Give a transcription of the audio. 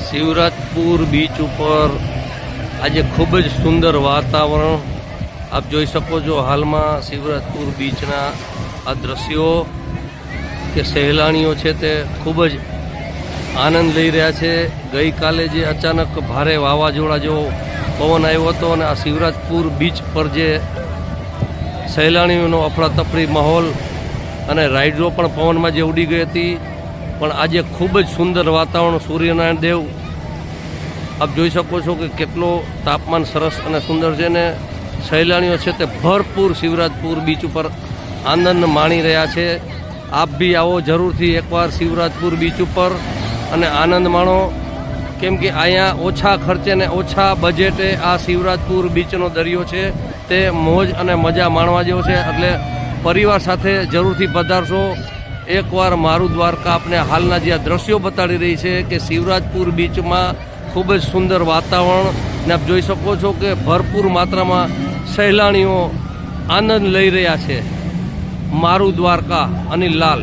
Shivrajpur beach ઉપર આજે ખૂબ જ સુંદર વાતાવરણ આપ જોઈ શકો છો। હાલમાં શિવરાજપુર બીચના આ દ્રશ્યો કે સહેલાણીઓ છે તે ખૂબ જ આનંદ લઈ રહ્યા છે। ગઈકાલે જે અચાનક ભારે વાવાઝોડા જેવો પવન આવ્યો હતો અને આ શિવરાજપુર બીચ પર જે સહેલાણીઓનો અફડાતફડી માહોલ અને રાઇડરો પણ પવનમાં જે ઉડી ગઈ હતી, પણ આજે ખૂબ જ સુંદર વાતાવરણ। સૂર્યનારાયણ દેવ આપ જોઈ શકો છો કે કેટલો તાપમાન સરસ અને સુંદર છે ને સહેલાણીઓ છે તે ભરપૂર શિવરાજપુર બીચ ઉપર આનંદ માણી રહ્યા છે। આપ બી આવો જરૂરથી એકવાર શિવરાજપુર બીચ ઉપર અને આનંદ માણો, કેમ કે અહીંયા ઓછા ખર્ચે ને ઓછા બજેટે આ શિવરાજપુર બીચનો દરિયો છે તે મોજ અને મજા માણવા જેવો છે। એટલે પરિવાર સાથે જરૂરથી પધારશો। એકવાર મારું દ્વારકા આપને હાલના જે આ દ્રશ્યો બતાડી રહી છે કે શિવરાજપુર બીચમાં ખૂબ જ સુંદર વાતાવરણ ને આપ જોઈ શકો છો કે ભરપૂર માત્રામાં સહેલાણીઓ આનંદ લઈ રહ્યા છે। મારું દ્વારકા, અનિલ લાલ।